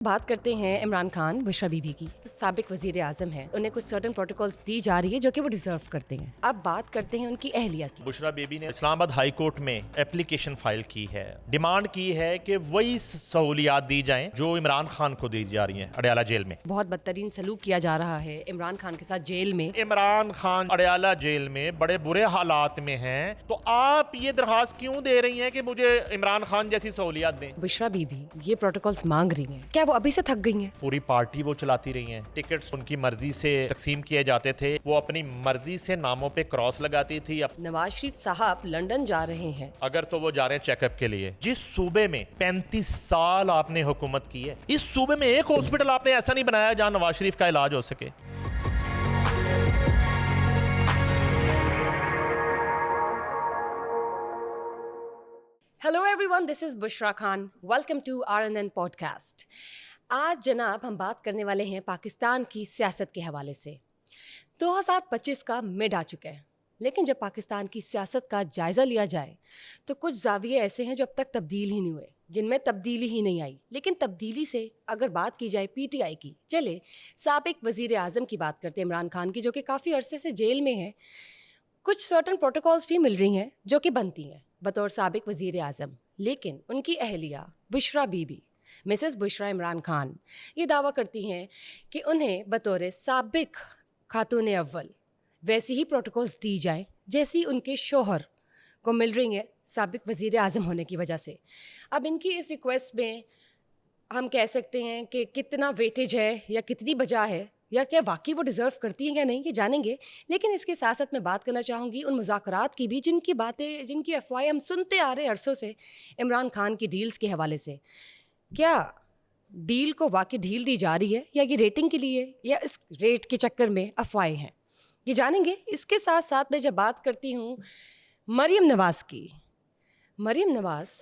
बात करते हैं इमरान खान बुशरा बीबी की। साबिक वजीर आजम है, उन्हें कुछ सर्टेन प्रोटोकॉल्स दी जा रही है जो कि वो डिजर्व करते हैं। अब बात करते हैं उनकी अहलिया की। बुशरा बीबी ने इस्लामाबाद हाई कोर्ट में एप्लीकेशन फाइल की है, डिमांड की है कि वही सहूलियात दी जाएं जो इमरान खान को दी जा रही हैं अडयाला जेल में। बहुत बदतरीन सलूक किया जा रहा है इमरान खान के साथ जेल में। इमरान खान अडयाला जेल में बड़े बुरे हालात में हैं, तो आप ये दरखास्त क्यों दे रही हैं कि मुझे इमरान खान जैसी सहूलियात दें? बुशरा बीबी ये प्रोटोकॉल्स मांग रही हैं, क्या वो अभी से थक गई हैं? पूरी पार्टी वो चलाती रही हैं, टिकट्स उनकी मर्जी से तकसीम किए जाते थे, वो अपनी मर्जी से नामों पे क्रॉस लगाती थी। नवाज शरीफ साहब लंदन जा रहे हैं, अगर तो वो जा रहे हैं चेकअप के लिए। जिस सूबे में 35 साल आपने हुकूमत की है, इस सूबे में एक हॉस्पिटल आपने ऐसा नहीं बनाया जहां नवाज शरीफ का इलाज हो सके। Hello everyone, this is Bushra Khan. Welcome to RNN podcast. आज जनाब हम बात करने वाले हैं पाकिस्तान की सियासत के हवाले से। 2025 का मिड आ चुका है, लेकिन जब पाकिस्तान की सियासत का जायज़ा लिया जाए तो कुछ ज़ाविये ऐसे हैं जो अब तक तब्दील ही नहीं हुए, जिनमें तब्दीली ही नहीं आई। लेकिन तब्दीली से अगर बात की जाए PTI की, चले साबिक वज़ीर आज़म की बात करते हैं, इमरान खान की, जो कि काफ़ी अरसे से जेल में है। कुछ सर्टन प्रोटोकॉल्स भी मिल रही हैं जो कि बनती हैं बतौर साबिक वज़ीर आज़म, लेकिन उनकी अहलिया बुशरा बीबी मिसेस बुशरा इमरान खान ये दावा करती हैं कि उन्हें बतौर साबिक खातून अव्वल वैसी ही प्रोटोकॉल्स दी जाएं जैसी उनके शोहर को मिल रही हैं साबिक वज़ीर आज़म होने की वजह से। अब इनकी इस रिक्वेस्ट में हम कह सकते हैं कि कितना वेटेज है या कितनी बजा है, या क्या वाकई वो डिज़र्व करती हैं या नहीं, ये जानेंगे। लेकिन इसके साथ साथ मैं बात करना चाहूँगी उन मुज़ाकरात की भी जिनकी अफवाहें हम सुनते आ रहे हैं अरसों से इमरान खान की डील्स के हवाले से। क्या डील को वाकई ढील दी जा रही है या ये रेटिंग के लिए या इस रेट के चक्कर में अफवाहें हैं, ये जानेंगे। इसके साथ साथ मैं जब बात करती हूँ मरीम नवाज़ की, मरीम नवाज़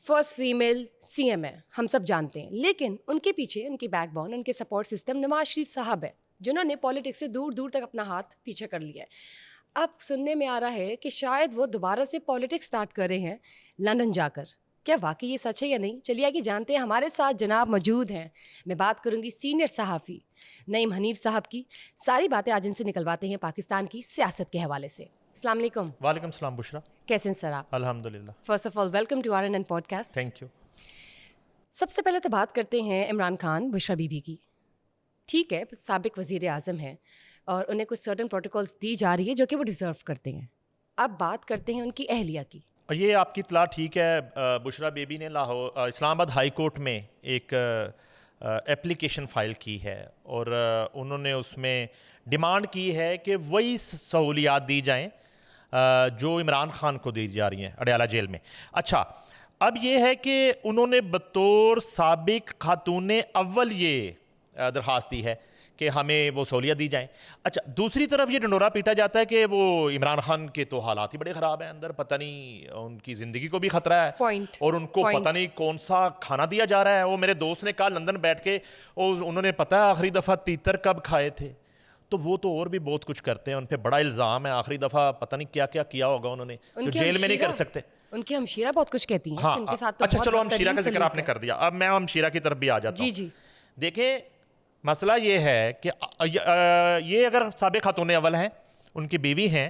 फर्स्ट फीमेल CM है, हम सब जानते हैं, लेकिन उनके पीछे उनकी बैकबोन, उनके सपोर्ट सिस्टम नवाज शरीफ साहब है, जिन्होंने पॉलिटिक्स से दूर दूर तक अपना हाथ पीछे कर लिया है। अब सुनने में आ रहा है कि शायद वो दोबारा से पॉलिटिक्स स्टार्ट कर रहे हैं लंदन जाकर। क्या वाकई ये सच है या नहीं, चलिए आगे जानते हैं। हमारे साथ जनाब मौजूद हैं, मैं बात करूंगी सीनियर सहाफ़ी नईम हनीफ साहब की। सारी बातें आज इनसे निकलवाते हैं पाकिस्तान की सियासत के हवाले से। अस्सलाम वालेकुम। वालेकुम सलाम बुशरा, कैसे हैं सर आप? अल्हम्दुलिल्लाह। First of all welcome to RNN podcast. Thank you. सबसे पहले तो बात करते हैं इमरान खान बुशरा बीबी की। ठीक है, साबिक वज़ीर आज़म है और उन्हें कुछ सर्टन प्रोटोकॉल्स दी जा रही है जो कि वो डिज़र्व करते हैं। अब बात करते हैं उनकी अहलिया की। ये आपकी इत्तला ठीक है। बुशरा बेबी ने लाहौर इस्लामाबाद हाई कोर्ट में एक एप्लीकेशन फ़ाइल की है और उन्होंने उसमें डिमांड की है कि वही सहूलियात दी जाएं जो इमरान खान को दी जा रही हैं अडयाला जेल में। अच्छा, अब ये है कि उन्होंने बतौर साबिक खातून अव्वल ये दरख्वास्त दी है कि हमें वो सहूलियत दी जाए। अच्छा, दूसरी तरफ ये ढंडोरा पीटा जाता है कि वो इमरान खान के तो हालात ही बड़े ख़राब हैं अंदर, पता नहीं उनकी ज़िंदगी को भी ख़तरा है। और उनको पता नहीं कौन सा खाना दिया जा रहा है। वो मेरे दोस्त ने कहा लंदन बैठ के और उन्होंने पता है आखिरी दफ़ा तीतर कब खाए थे। तो वो तो और भी बहुत कुछ करते हैं, उन पर बड़ा इल्ज़ाम है। आखिरी दफ़ा पता नहीं क्या क्या किया होगा उन्होंने जो जेल में नहीं कर सकते। उनकी हमशीरा बहुत कुछ कहती हैं। हाँ, उनके साथ तो अच्छा बहुत चलो, हमशीरा का बदतरीन जिक्र आपने सलूक है। कर दिया, अब मैं हमशीरा की तरफ भी आ जाता हूँ। जी। देखें, मसला ये है कि ये अगर साबिक खातून अव्वल हैं, उनकी बीवी हैं,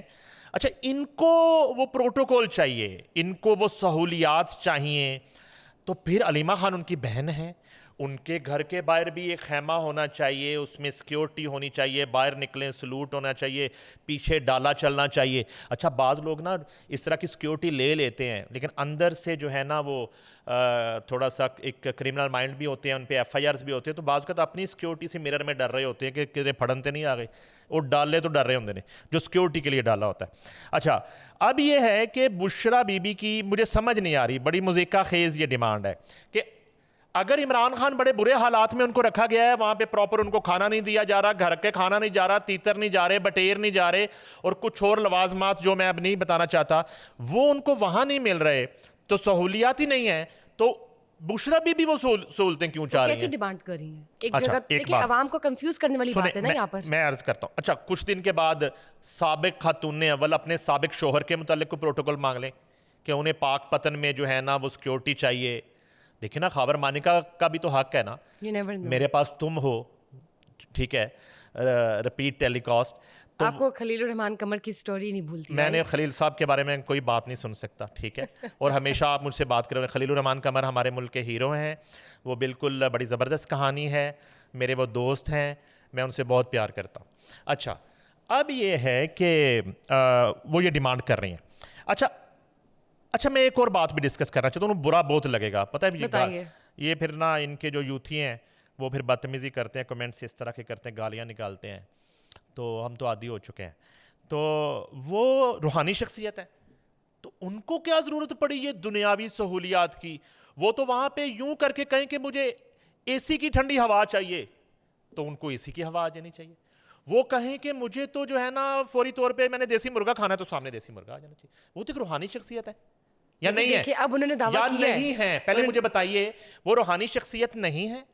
अच्छा, इनको वो प्रोटोकॉल चाहिए, इनको वो सहूलियात चाहिए, तो फिर अलीमा खान उनकी बहन है, उनके घर के बाहर भी एक खैमा होना चाहिए, उसमें सिक्योरिटी होनी चाहिए, बाहर निकलें सलूट होना चाहिए, पीछे डाला चलना चाहिए। अच्छा, बाज़ लोग ना इस तरह की सिक्योरिटी ले लेते हैं, लेकिन अंदर से जो है ना वो थोड़ा सा एक क्रिमिनल माइंड भी होते हैं, उन पर FIRs भी होते हैं, तो बाज़ का तो अपनी सिक्योरिटी से मिरर में डर रहे होते हैं कि किधर फड़नते नहीं आ गए, और डाले तो डर रहे होंगे ने जो सिक्योरिटी के लिए डाला होता है। अच्छा, अब ये है कि बुशरा बीबी की मुझे समझ नहीं आ रही, बड़ी मुज़ीका खेज़ ये डिमांड है कि अगर इमरान खान बड़े बुरे हालात में उनको रखा गया है, वहाँ पे प्रॉपर उनको खाना नहीं दिया जा रहा, घर के खाना नहीं जा रहा, तीतर नहीं जा रहे, बटेर नहीं जा रहे, और कुछ और लवाजमात जो मैं अब नहीं बताना चाहता वो उनको वहाँ नहीं मिल रहे, तो सहूलियात ही नहीं है, तो बुशरा बीबी वो सहूलतें क्यों चाह रही हैं? कैसी डिमांड कर रही हैं? एक अच्छा, जगह एक देखिए, बात आवाम को कंफ्यूज करने वाली बात है ना यहाँ पर। मैं अर्ज करता हूँ। अच्छा, कुछ दिन के बाद साबिक खातून अव्वल अपने साबिक शोहर के मुतालिक कोई प्रोटोकॉल मांग लें कि उन्हें पाक पतन में जो है ना वो सिक्योरिटी चाहिए, देखिए ना, खबर मानिका का भी तो हक है ना, You never know. मेरे पास तुम हो, ठीक है, रिपीट टेलीकास्ट। तो आपको खलीलुर रहमान कमर की स्टोरी नहीं भूलती, मैंने right? खलील साहब के बारे में कोई बात नहीं सुन सकता, ठीक है, और हमेशा आप मुझसे बात करोगे। खलीलुर रहमान कमर हमारे मुल्क के हीरो हैं, वो बिल्कुल बड़ी ज़बरदस्त कहानी है, मेरे वो दोस्त हैं, मैं उनसे बहुत प्यार करता हूँ। अच्छा, अब ये है कि वो ये डिमांड कर रही हैं। अच्छा, मैं एक और बात भी डिस्कस करना चाहता हूँ, बुरा बहुत लगेगा, पता है बताइए। ये फिर ना इनके जो यूथी हैं वो फिर बदतमीज़ी करते हैं, कमेंट्स इस तरह के करते हैं, गालियाँ निकालते हैं, तो हम तो आदी हो चुके हैं। तो वो रूहानी शख्सियत है, तो उनको क्या ज़रूरत पड़ी ये दुनियावी सहूलियात की? वो तो वहाँ पे यूं करके कहें कि मुझे एसी की ठंडी हवा चाहिए, तो उनको एसी की हवा आ जानी चाहिए। वो कहें कि मुझे तो जो है ना फौरी तौर पे मैंने देसी मुर्गा खाना है, तो सामने देसी मुर्गा आ जाना चाहिए। वो तो एक रूहानी शख्सियत है या लेकिन नहीं है? देखिए, अब उन्होंने दावा या किया है। नहीं है? पहले मुझे बताइए, वो रूहानी शख्सियत नहीं है?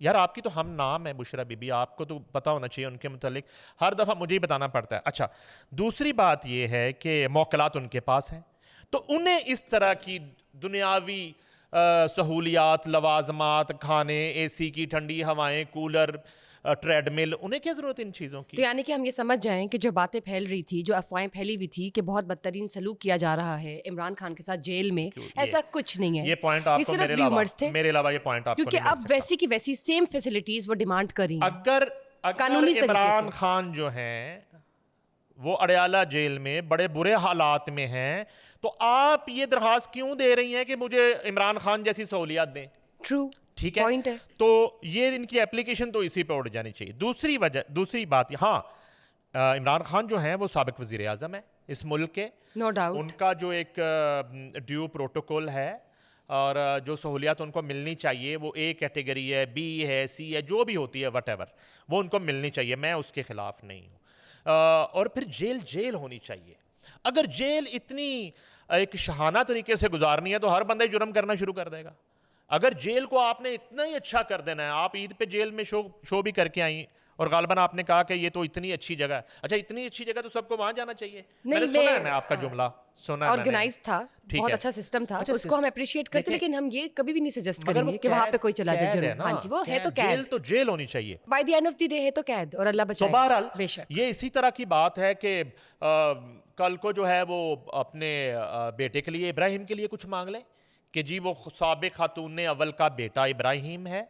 यार आपकी तो हम नाम है बुशरा बीबी, आपको तो पता होना चाहिए उनके मुतालिक, हर दफ़ा मुझे ही बताना पड़ता है। अच्छा, दूसरी बात ये है कि मौकलात उनके पास हैं, तो उन्हें इस तरह की दुनियावी सहूलियात, लवाजमात, खाने, एसी की ठंडी हवाएं, कूलर, ट्रेडमिल, उन्हें क्या ज़रूरत इन चीज़ों तो की? यानी कि हम ये समझ जाएं कि जो बातें फैल रही थी, जो अफवाहें फैली हुई थी कि बहुत बदतरीन सलूक किया जा रहा है इमरान खान के साथ जेल में, ऐसा कुछ नहीं है। ये पॉइंट ये आपको सिर्फ मेरे अलावा रूमर्स थे, ये पॉइंट आपको क्योंकि नहीं मिल अब सकता। वैसी की वैसी सेम फैसिलिटीज वो डिमांड कर रही हैं अगर कानूनी तरीके इमरान से। खान जो हैं वो अड़याला जेल में बड़े बुरे हालात में हैं, तो आप ये दरखास्त क्यों दे रही हैं कि मुझे इमरान खान जैसी सहूलियत दें? ट्रू, ठीक है, पॉइंट है। तो ये इनकी एप्लीकेशन तो इसी पे उड़ जानी चाहिए। दूसरी बात, हाँ, इमरान खान जो हैं वो साबिक वजीर आज़म है इस मुल्क के, नो डाउट। उनका जो एक ड्यू प्रोटोकॉल है और जो सहूलियात उनको मिलनी चाहिए, वो ए कैटेगरी है, बी है, सी है, जो भी होती है, वट वो उनको मिलनी चाहिए, मैं उसके खिलाफ नहीं हूँ। और फिर जेल होनी चाहिए। अगर जेल इतनी एक शहाना तरीके से गुजारनी है तो हर बंदा जुर्म करना शुरू कर देगा। अगर जेल को आपने इतना ही अच्छा कर देना है, आप ईद पे जेल में शो भी करके आई और गालबन आपने कहा कि ये तो इतनी अच्छी जगह है। अच्छा, इतनी अच्छी जगह तो सबको वहां जाना चाहिए। मैंने सुना है, मैं आपका जुमला सुना है, ऑर्गेनाइज था, ठीक बहुत है। अच्छा सिस्टम था, अच्छा, उसको हम अप्रिशिएट करते, देखिए, लेकिन हम ये कभी भी नहीं सजेस्ट मगर वो करेंगे कि वहां पे कोई चला जाए कैद है जुर्म। ना, हाँ जी, वो है तो जेल कैद, तो जेल होनी चाहिए। By the end of the day है तो कैद, और अल्लाह तो बचाए। बहरहाल बेशक ये इसी तरह की बात है कि कल को जो है वो अपने बेटे के लिए, इब्राहिम के लिए कुछ मांग ले कि जी वो साबिक खातून अव्वल का बेटा इब्राहिम है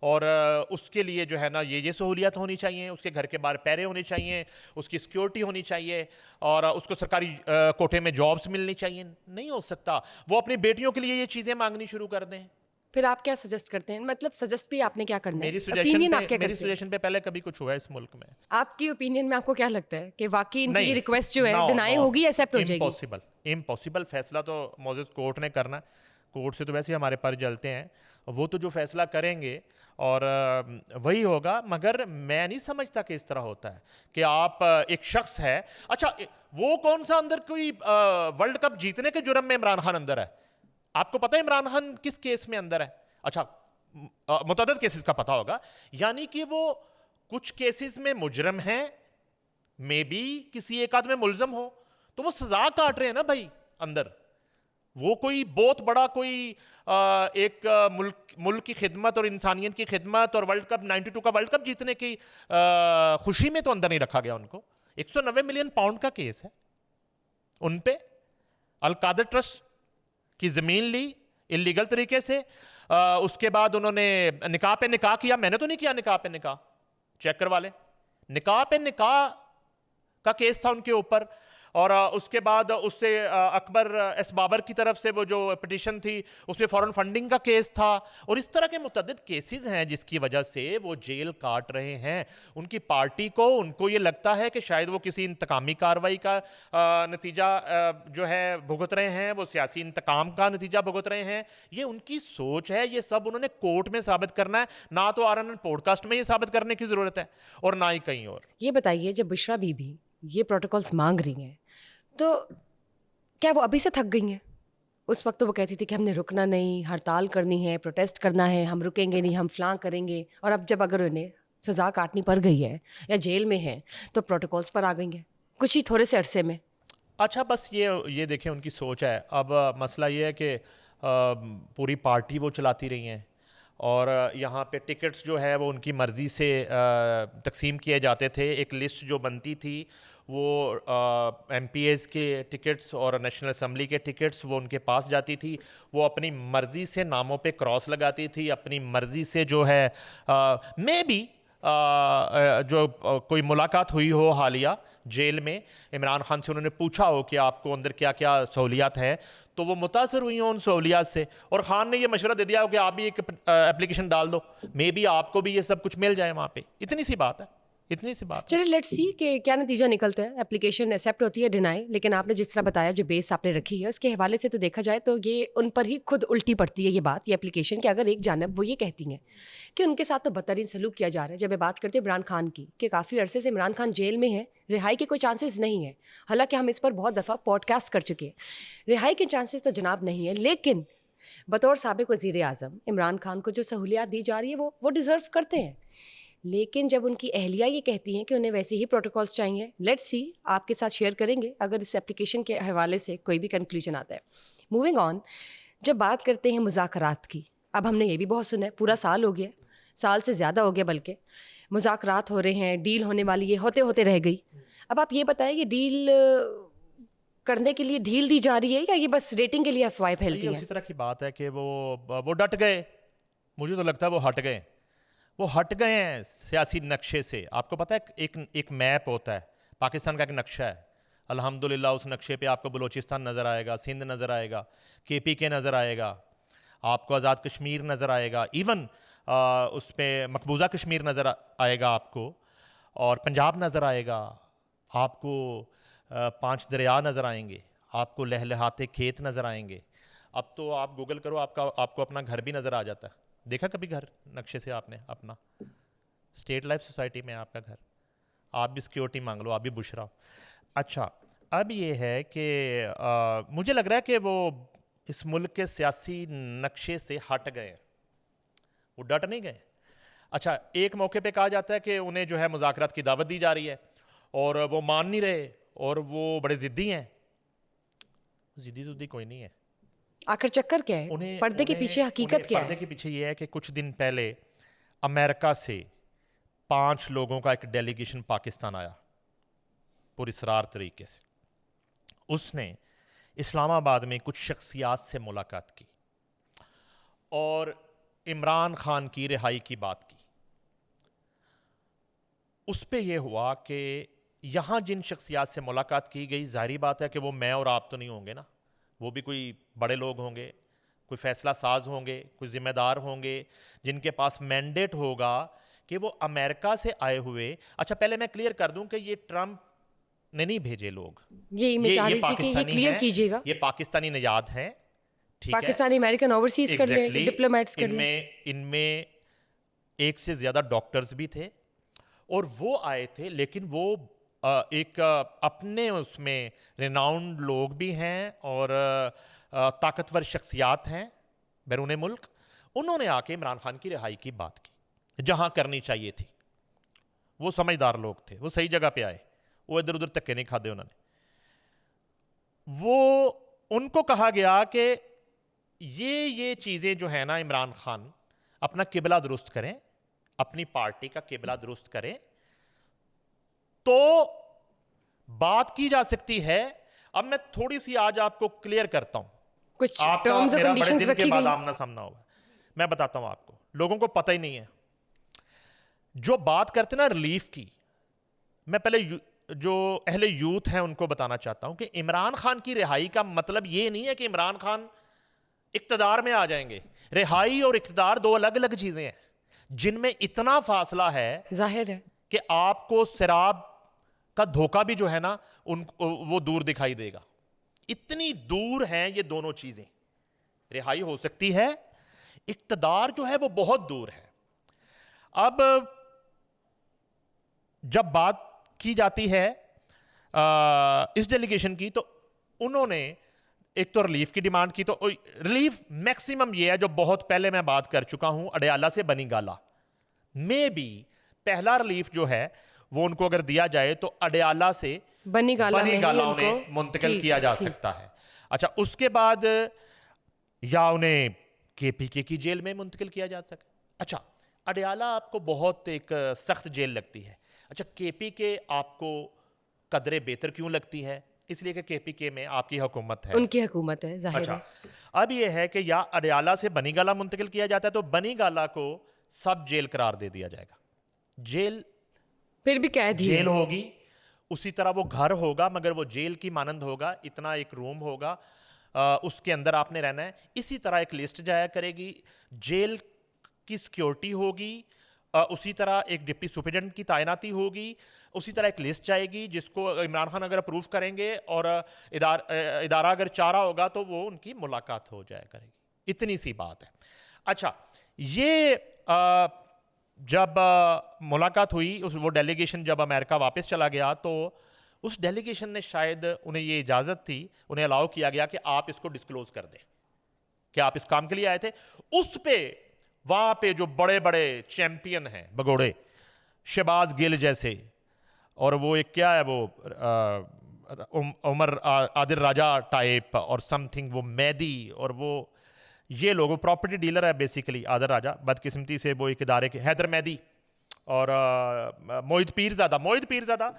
और उसके लिए जो है ना ये सहूलियत होनी चाहिए, उसके घर के बाहर पैरे होने चाहिए, उसकी सिक्योरिटी होनी चाहिए और उसको सरकारी कोटे में जॉब्स मिलनी चाहिए। नहीं हो सकता वो अपनी बेटियों के लिए ये चीज़ें मांगनी शुरू कर दें। फिर आप क्या सजेस्ट करते हैं? मतलब सजेस्ट भी आपने क्या करना है? मेरी ओपिनियन आप क्या करते हैं? सजेशन पे पहले कभी कुछ हुआ है इस मुल्क में? आपकी ओपिनियन में आपको क्या लगता है कि वाकई इनकी नहीं, ये रिक्वेस्ट जो है no, डिनाई no, होगी, एक्सेप्ट हो जाएगी? इम्पॉसिबल फैसला तो मौजूद कोर्ट ने करना। कोर्ट से तो वैसे ही हमारे पर जलते हैं, वो तो जो फैसला करेंगे और वही होगा। मगर मैं नहीं समझता कि इस तरह होता है कि आप एक शख्स है। अच्छा, वो कौन सा अंदर कोई वर्ल्ड कप जीतने के जुर्म में इमरान खान अंदर है? आपको पता है इमरान खान किस केस में अंदर है? अच्छा, मुतअद्दिद केसेस का पता होगा, यानी कि वो कुछ केसेस में मुजरम है, मे बी किसी एक आध में मुलजम हो, तो वो सजा काट रहे हैं ना भाई अंदर। वो कोई बहुत बड़ा कोई एक मुल्क की खिदमत और इंसानियत की खिदमत और वर्ल्ड कप 92 का वर्ल्ड कप जीतने की खुशी में तो अंदर नहीं रखा गया उनको। 190 मिलियन पाउंड का केस है उन पे। अल कादर ट्रस्ट की जमीन ली इलीगल तरीके से, उसके बाद उन्होंने निकाह पे निकाह किया। मैंने तो नहीं किया निकाह पे निकाह, चेक करवा ले। निकाह पे निकाह का केस था उनके ऊपर और उसके बाद उससे अकबर एस बाबर की तरफ से वो जो पिटीशन थी उसमें फॉरेन फंडिंग का केस था और इस तरह के मुतअद्दिद केसेस हैं जिसकी वजह से वो जेल काट रहे हैं। उनकी पार्टी को, उनको ये लगता है कि शायद वो किसी इंतकामी कार्रवाई का नतीजा जो है भुगत रहे हैं, वो सियासी इंतकाम का नतीजा भुगत रहे हैं। ये उनकी सोच है, ये सब उन्होंने कोर्ट में साबित करना है। ना तो RNN पॉडकास्ट में ये साबित करने की ज़रूरत है और ना ही कहीं और। ये बताइए, जब बुशरा बीबी ये प्रोटोकॉल्स मांग रही हैं तो क्या वो अभी से थक गई हैं? उस वक्त तो वो कहती थी कि हमने रुकना नहीं, हड़ताल करनी है, प्रोटेस्ट करना है, हम रुकेंगे नहीं, हम फ्लां करेंगे। और अब जब अगर उन्हें सज़ा काटनी पड़ गई है या जेल में है तो प्रोटोकॉल्स पर आ गई हैं कुछ ही थोड़े से अरसे में। अच्छा, बस ये देखें उनकी सोच है। अब मसला ये है कि पूरी पार्टी वो चलाती रही हैं और यहाँ पे टिकट्स जो है वो उनकी मर्ज़ी से तकसीम किए जाते थे। एक लिस्ट जो बनती थी वो MPs के टिकट्स और नेशनल असम्बली के टिकट्स वो उनके पास जाती थी। वो अपनी मर्ज़ी से नामों पे क्रॉस लगाती थी, अपनी मर्ज़ी से जो है मे बी कोई मुलाकात हुई हो हालिया जेल में, इमरान खान से उन्होंने पूछा हो कि आपको अंदर क्या क्या सहूलियात हैं, तो वो मुतासर हुई हों उन सहूलियात से और ख़ान ने ये मशवरा दे दिया हो कि आप भी एक एप्लीकेशन डाल दो, मे बी आपको भी ये सब कुछ मिल जाए वहाँ पे। इतनी सी बात है, इतनी सी बात। चलिए लेट्स सी कि क्या नतीजा निकलता है। एप्लीकेशन एक्सेप्ट होती है, डिनाई, लेकिन आपने जिस तरह बताया जो बेस आपने रखी है उसके हवाले से तो देखा जाए तो ये उन पर ही खुद उल्टी पड़ती है ये बात, ये एप्लीकेशन कि अगर एक जानब वो ये कहती हैं कि उनके साथ तो बदतरीन सलूक किया जा रहा है। जब मैं बात करती हूँ इमरान खान की कि काफ़ी अरसे से इमरान खान जेल में है, रिहाई के कोई चांसेस नहीं है, हालांकि हम इस पर बहुत दफ़ा पॉडकास्ट कर चुके हैं, रिहाई के चांसेस तो जनाब नहीं है, लेकिन बतौर साबिक वज़ीर आज़म इमरान खान को जो सहूलियात दी जा रही है वो डिज़र्व करते हैं। लेकिन जब उनकी अहलिया ये कहती हैं कि उन्हें वैसे ही प्रोटोकॉल्स चाहिए, लेट्स सी, आपके साथ शेयर करेंगे अगर इस एप्लीकेशन के हवाले से कोई भी कंक्लूजन आता है। मूविंग ऑन, जब बात करते हैं मुज़ाकरात की, अब हमने ये भी बहुत सुना है, पूरा साल हो गया, साल से ज़्यादा हो गया, बल्कि मुज़ाकरात हो रहे हैं, डील होने वाली है, होते होते रह गई। अब आप ये बताएं ये डील करने के लिए ढील दी जा रही है या ये बस रेटिंग के लिए अफवाहें फैलती हैं? उसी तरह की बात है कि वो डट गए, मुझे तो लगता है वो हट गए, वो हट गए हैं सियासी नक्शे से। आपको पता है एक मैप होता है, पाकिस्तान का एक नक्शा है, अल्हम्दुलिल्लाह उस नक्शे पे आपको बलूचिस्तान नज़र आएगा, सिंध नज़र आएगा, KPK नज़र आएगा, आपको आज़ाद कश्मीर नज़र आएगा, इवन उस पर मकबूजा कश्मीर नज़र आएगा आपको, और पंजाब नज़र आएगा आपको, 5 दरिया नज़र आएंगे आपको, लहलहाते खेत नज़र आएंगे। अब तो आप गूगल करो, आपको अपना घर भी नज़र आ जाता है। देखा कभी घर नक्शे से आपने अपना? स्टेट लाइफ सोसाइटी में आपका घर, आप भी सिक्योरिटी मांग लो, आप भी बुशरा हो। अच्छा, अब ये है कि मुझे लग रहा है कि वो इस मुल्क के सियासी नक्शे से हट गए, वो डट नहीं गए। अच्छा, एक मौके पे कहा जाता है कि उन्हें जो है मुज़ाकरात की दावत दी जा रही है और वो मान नहीं रहे और वो बड़े ज़िद्दी हैं। ज़िद्दी कोई नहीं है। आखिर चक्कर क्या है? पर्दे के पीछे हकीकत क्या है? पर्दे के पीछे ये है कि कुछ दिन पहले अमेरिका से 5 लोगों का एक डेलीगेशन पाकिस्तान आया पुरस्रार तरीके से। उसने इस्लामाबाद में कुछ शख्सियात से मुलाकात की और इमरान खान की रिहाई की बात की। उस पे ये हुआ कि यहाँ जिन शख्सियात से मुलाकात की गई, जाहिर बात है कि वो मैं और आप तो नहीं होंगे ना, वो भी कोई बड़े लोग होंगे, कोई फैसला साज होंगे, कोई जिम्मेदार होंगे, जिनके पास मैंडेट होगा कि वो अमेरिका से आए हुए। अच्छा, पहले मैं क्लियर कर दूं कि ये ट्रंप ने नहीं भेजे लोग, ये क्लियर कीजिएगा, ये पाकिस्तानी निजात हैं, ठीक है, पाकिस्तानी अमेरिकन ओवरसीज कर ले, डिप्लोमेट्स कर ले। इनमें एक से ज्यादा डॉक्टर्स भी थे और वो आए थे, लेकिन वो एक अपने उसमें रिनाउंड लोग भी हैं और ताकतवर शख्सियात हैं बैरून मुल्क। उन्होंने आके इमरान खान की रिहाई की बात की जहां करनी चाहिए थी। वो समझदार लोग थे, वो सही जगह पे आए, वो इधर उधर धक्के नहीं खाते उन्होंने। वो उनको कहा गया कि ये चीज़ें जो है ना, इमरान खान अपना किबला दुरुस्त करें, अपनी पार्टी का किबला दुरुस्त करें तो बात की जा सकती है। अब मैं थोड़ी सी आज आपको क्लियर करता हूं, कुछ टर्म्स और कंडीशंस रखी गई। आमना सामना होगा, मैं बताता हूं आपको, लोगों को पता ही नहीं है। जो बात करते ना रिलीफ की, मैं पहले जो अहले यूथ हैं उनको बताना चाहता हूं कि इमरान खान की रिहाई का मतलब ये नहीं है कि इमरान खान इक्तदार में आ जाएंगे। रिहाई और इक्तदार दो अलग अलग चीजें हैं, जिनमें इतना फासला है, जाहिर है कि आपको शराब का धोखा भी जो है ना वो दूर दिखाई देगा। इतनी दूर हैं ये दोनों चीजें। रिहाई हो सकती है, इक्तदार जो है वो बहुत दूर है। अब जब बात की जाती है इस डेलीगेशन की, तो उन्होंने एक तो रिलीफ की डिमांड की। तो रिलीफ मैक्सिमम ये है जो बहुत पहले मैं बात कर चुका हूं, अडयाला से बनीगाला में भी पहला रिलीफ जो है वो उनको अगर दिया जाए तो अडयाला से बनीगाला उन्हें मुंतकिल किया जा सकता है। अच्छा, उसके बाद या उन्हें केपीके की जेल में मुंतकिल किया जा सके। अच्छा, अडयाला आपको बहुत एक सख्त जेल लगती है। अच्छा, केपीके आपको कदरे बेहतर क्यों लगती है? इसलिए कि केपीके में आपकी हुकूमत है, उनकी हुकूमत है, जाहिर अच्छा, है। अब यह है कि या अडयाला से बनीगाला मुंतकिल किया जाता है तो बनीगाला को सब जेल करार दे दिया जाएगा। जेल फिर भी कैद ही जेल है। होगी, उसी तरह वो घर होगा मगर वो जेल की मानंद होगा। इतना एक रूम होगा, उसके अंदर आपने रहना है। इसी तरह एक लिस्ट जाया करेगी, जेल की सिक्योरिटी होगी, उसी तरह एक डिप्टी सुपरिटेंडेंट की तैनाती होगी, उसी तरह एक लिस्ट जाएगी जिसको इमरान खान अगर अप्रूव करेंगे और इदारा अगर चाह रहा होगा तो वो उनकी मुलाकात हो जाया करेगी। इतनी सी बात है। अच्छा, ये जब मुलाकात हुई, उस वो डेलीगेशन जब अमेरिका वापस चला गया तो उस डेलीगेशन ने शायद उन्हें ये इजाज़त थी, उन्हें अलाउ किया गया कि आप इसको डिस्क्लोज कर दें कि आप इस काम के लिए आए थे। उस पे वहाँ पे जो बड़े बड़े चैंपियन हैं भगोड़े, शहबाज गिल जैसे, और वो एक क्या है वो उमर आदिल राजा टाइप और समथिंग, वो मैदी, और वो ये लोग, वो प्रॉपर्टी डीलर है बेसिकली आदिल राजा, बदकिस्मती से वो एक इदारे के, हैदर मैदी और मोहित पीरज़ादा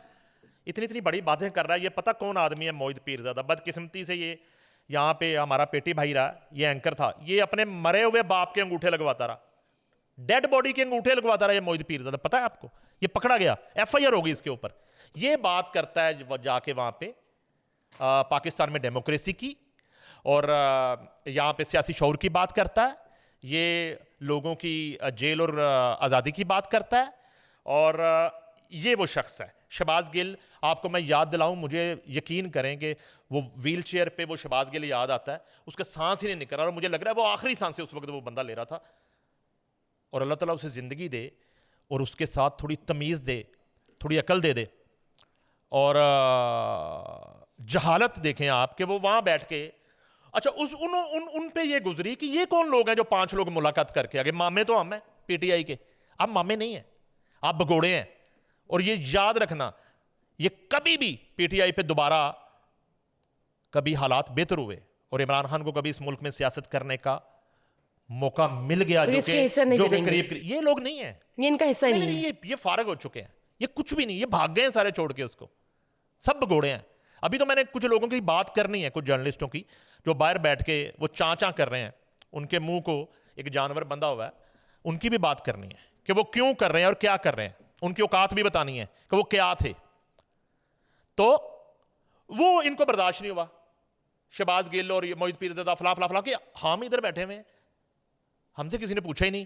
इतनी इतनी बड़ी बातें कर रहा है। ये पता कौन आदमी है मोहित पीरज़ादा? बदकिस्मती से ये यहाँ पे हमारा पेटी भाई रहा, ये एंकर था, ये अपने मरे हुए बाप के अंगूठे लगवाता रहा, डेड बॉडी के अंगूठे लगवाता रहा ये मोहित पीरज़ादा। पता है आपको? ये पकड़ा गया, FIR होगी इसके ऊपर। ये बात करता है जाके वहाँ पे पाकिस्तान में डेमोक्रेसी की और यहाँ पे सियासी शऊर की बात करता है, ये लोगों की जेल और आज़ादी की बात करता है। और ये वो शख्स है शहबाज गिल। आपको मैं याद दिलाऊं, मुझे यकीन करें कि वो व्हील चेयर पे वो शहबाज गिल याद आता है, उसका सांस ही नहीं निकल रहा और मुझे लग रहा है वो आखिरी सांसें उस वक्त वो बंदा ले रहा था। और अल्लाह ताला उसे ज़िंदगी दे और उसके साथ थोड़ी तमीज़ दे, थोड़ी अकल दे दे। और जहालत देखें आप कि वो वहाँ बैठ के, अच्छा उन पे ये गुजरी कि ये कौन लोग हैं जो 5 लोग मुलाकात करके आगे। मामे तो हम हैं PTI के, आप मामे नहीं हैं, आप भगोड़े हैं। और ये याद रखना, ये कभी भी PTI पे दोबारा कभी हालात बेहतर हुए और इमरान खान को कभी इस मुल्क में सियासत करने का मौका मिल गया तो जो इसके हिस्सा नहीं कि बनेंगे। करीब ये लोग नहीं है, ये इनका हिस्सा नहीं, नहीं नहीं, है। ये फारग हो चुके हैं, ये कुछ भी नहीं, ये भाग गए हैं सारे छोड़ के उसको, सब भगोड़े हैं। अभी तो मैंने कुछ लोगों की बात करनी है, कुछ जर्नलिस्टों की जो बाहर बैठ के वो चां कर रहे हैं, उनके मुंह को एक जानवर बंधा हुआ है, उनकी भी बात करनी है कि वो क्यों कर रहे हैं और क्या कर रहे हैं, उनकी औकात भी बतानी है कि वो क्या थे। तो वो इनको बर्दाश्त नहीं हुआ, शहबाज गिल और मोहित पीरज़ादा फला फला फला के हम इधर बैठे हुए हैं, हमसे किसी ने पूछा ही नहीं,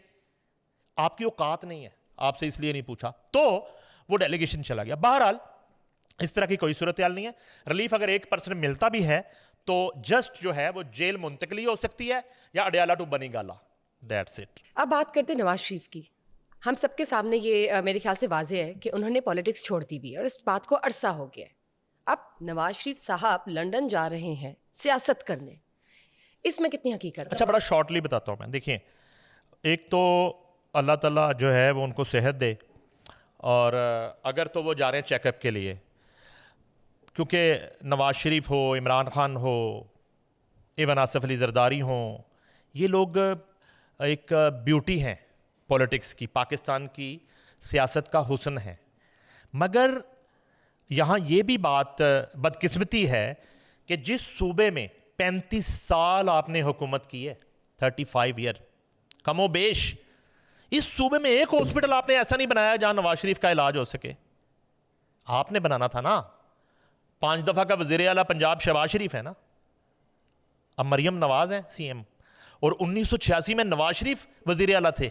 आपकी औकात नहीं है, आपसे इसलिए नहीं पूछा। तो वो डेलीगेशन चला गया। बहरहाल इस तरह की कोई सूरत हाल नहीं है। रिलीफ अगर 1% मिलता भी है तो जस्ट जो है वो जेल मुंतकली हो सकती है या Adiala to Banigala, that's it. अब बात करते हैं नवाज शरीफ की। हम सबके सामने ये मेरे ख्याल से वाज़ेह है कि उन्होंने पॉलिटिक्स छोड़ दी भी और इस बात को अरसा हो गया है। अब नवाज शरीफ साहब लंदन जा रहे हैं सियासत करने, इसमें कितनी हकीकत है? अच्छा, बड़ा शॉर्टली बताता हूँ मैं। देखिए, एक तो अल्लाह ताला जो है वो उनको सेहत दे, और अगर तो वो जा रहे हैं चेकअप के लिए, क्योंकि नवाज शरीफ हो, इमरान खान हो, इवन आसिफ अली जरदारी हो, ये लोग एक ब्यूटी हैं पॉलिटिक्स की, पाकिस्तान की सियासत का हुस्न है। मगर यहाँ ये भी बात बदकिस्मती है कि जिस सूबे में 35 साल आपने हुकूमत की है, 35 ईयर कमोबेश, इस सूबे में एक हॉस्पिटल आपने ऐसा नहीं बनाया जहां नवाज शरीफ का इलाज हो सके। आपने बनाना था ना। 5 दफा का वजीर आला पंजाब शहबाज शरीफ है ना, अब मरियम नवाज है CM, और 1986 में नवाज शरीफ वजीर आला थे,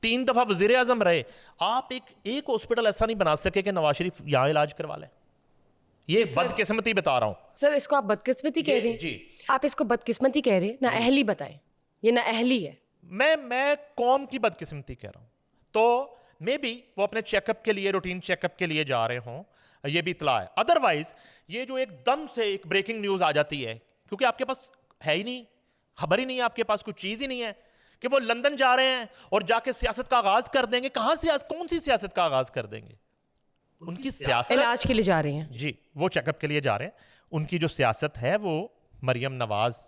3 दफा वजीर आजम रहे। आप एक हॉस्पिटल ऐसा नहीं बना सके कि नवाज शरीफ यहां इलाज करवा लें। ये बदकिस्मती बता रहा हूं सर, इसको आप बदकिस्मती कह रहे हैं? जी। आप इसको बदकिस्मती कह रहे हैं, ना अहली बताएं। ये ना अहली है। मैं कौम की बदकिस्मती कह रहा हूं। तो मे बी वो अपने चेकअप के लिए, रूटीन चेकअप के लिए जा रहे हों, ये भी इतला है। अदरवाइज ये जो एकदम से एक ब्रेकिंग न्यूज आ जाती है, क्योंकि आपके पास है ही नहीं, खबर ही नहीं है, आपके पास कुछ चीज ही नहीं है कि वो लंदन जा रहे हैं और जाके सियासत का आगाज कर देंगे। कहां सियासत, कौन सी सियासत का आगाज कर देंगे? उनकी सियासत, इलाज के लिए जा रहे हैं जी, वो चेकअप के लिए जा रहे हैं। उनकी जो सियासत है वो मरियम नवाज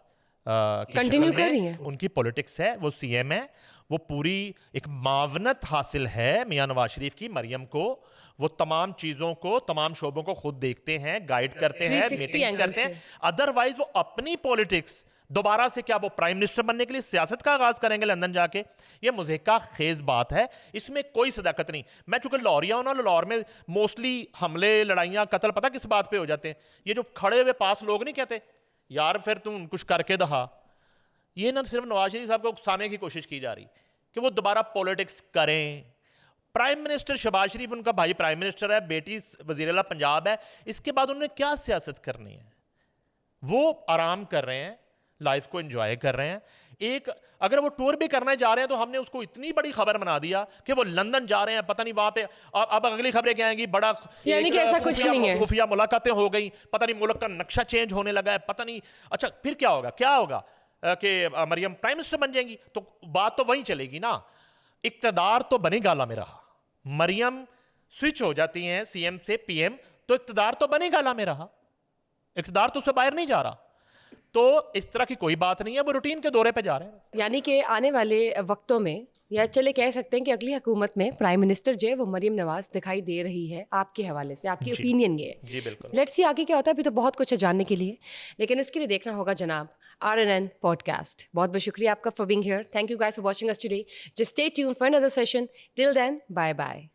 की Continue शक्ल कर रही में हैं। उनकी पॉलिटिक्स है, वो सीएम है, वो पूरी एक मावनत हासिल है मियां नवाज शरीफ की मरियम को, वो तमाम चीजों को, तमाम शोबों को खुद देखते हैं, गाइड करते हैं, 360 मीटिंग्स एंगल करते हैं। से। अदरवाइज वो अपनी पॉलिटिक्स दोबारा से क्या वो प्राइम मिनिस्टर बनने के लिए सियासत का आगाज करेंगे लंदन जाके? ये मुज़हिका खेज बात है, इसमें कोई सदाकत नहीं। मैं चूंकि लाहौरिया हूं ना, लाहौर में मोस्टली हमले, लड़ाइयां, कत्ल पता किस बात पे हो जाते हैं? ये जो खड़े हुए पास लोग नहीं कहते यार फिर तुम कुछ करके दिखा, ये ना सिर्फ नवाज शरीफ साहब को उकसाने की कोशिश की जा रही कि वो दोबारा पॉलिटिक्स करें। प्राइम मिनिस्टर शहबाज शरीफ उनका भाई प्राइम मिनिस्टर है, बेटी वजीर आला पंजाब है, इसके बाद उन्होंने क्या सियासत करनी है? वो आराम कर रहे हैं, लाइफ को एंजॉय कर रहे हैं। एक अगर वो टूर भी करने जा रहे हैं तो हमने उसको इतनी बड़ी खबर बना दिया कि वो लंदन जा रहे हैं, पता नहीं वहां पे अब अगली खबरें क्या आएंगी, बड़ा यानी कि ऐसा कुछ नहीं है। खुफिया मुलाकातें हो गई, पता नहीं मुल्क का नक्शा चेंज होने लगा है, पता नहीं। अच्छा फिर क्या होगा? क्या होगा कि मरियम प्राइम मिनिस्टर बन जाएंगी? तो बात तो वहीं चलेगी ना, इक्तदार तो बनेगा ला मेरा। मरियम स्विच हो जाती हैं सीएम से पीएम तो इक्तदार तो बनेगा ला मेरा, इक्तदार तो उससे बाहर नहीं जा रहा। तो इस तरह की कोई बात नहीं है, वो रूटीन के दौरे पे जा रहे हैं। यानी कि आने वाले वक्तों में, या चले कह सकते हैं कि अगली हुकूमत में प्राइम मिनिस्टर जो है वो मरियम नवाज दिखाई दे रही है, आपके हवाले से, आपकी जी। ओपिनियन ये है। जी बिल्कुल। लेट्स सी आगे क्या होता है, अभी तो बहुत कुछ है जानने के लिए, लेकिन इसके लिए देखना होगा जनाब RNN पॉडकास्ट। बहुत बहुत शुक्रिया आपका for being here. Thank you guys for watching us today. Just stay tuned for another session. Till then, bye bye.